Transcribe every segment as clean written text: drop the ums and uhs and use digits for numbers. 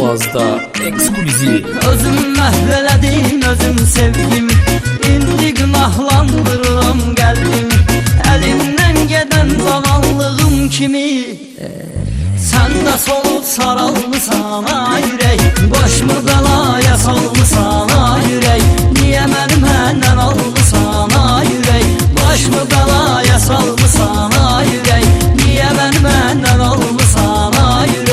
Avazda eksklüziv. Özüm məhv elədim, özüm sevdim. İndi günahlandırıram qəlbimi. Əlimdən gedən zavallığım kimi. Sən də solub saralmısan ay ürək. Başımı bəlaya salmısan ay ürək. Niyə məni məndən almısan ay ürək. Başımı bəlaya salmısan ay ürək. Niyə məni məndən almısan ay ürək.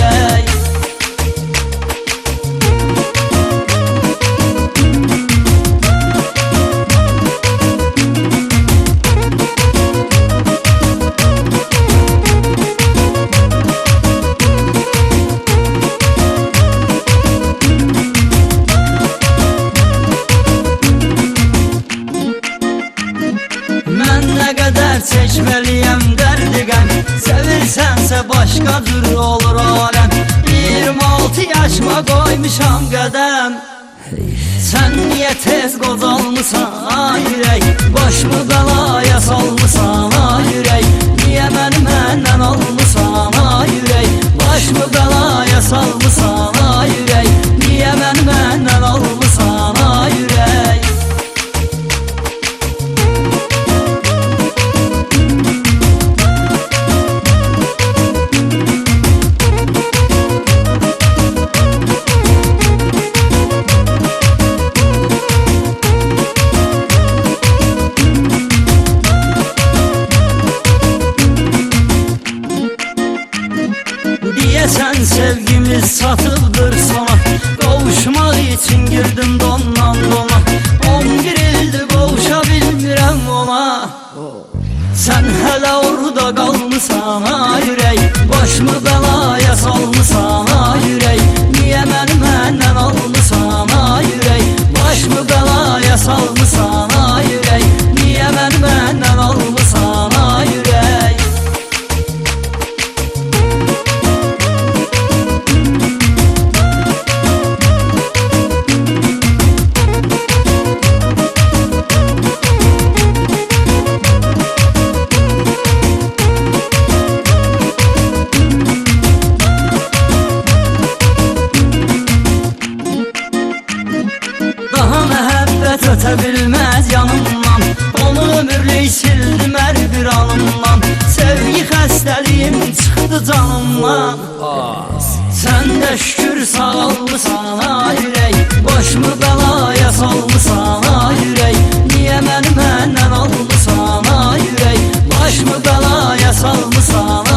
Çəkməliyəm dərdi qəm. Sevirsənsə başqa cür olur aləm. 26 yaşıma qoymuşam qədəm. Sən niyə tez qocalmısan ay ürək. Başımı bəlaya salmısan ay ürək. Niyə məni məndən almısan ay ürək. Başımı bəlaya salmısan ay ürək. Niyə məni məndən almısan ay ürək. Sən sevgimiz satıbdır sona. Qovuşmaq için girdim dondan dona. 11 ildir qovuşa bilmirəm ona. Sən hələ orada qalmısan ay ürək. Başımı bəlaya salmısan ay ürək. Niyə məni məndən almısan ay ürək. Başımı bəlaya salmısan ay ürək. Niyə məni məndən almısan ay ürək. Ötə bilməz yanımdan. Onu ömürlük sildim hər bir anımdan. Sevgi xəstəliyim çıxdı canımdan. Sən də şükür sağalmısan ay ürək. Başımı bəlaya salmısan ay ürək. Niyə məni məndən almısan ay ürək. Başımı bəlaya salmısan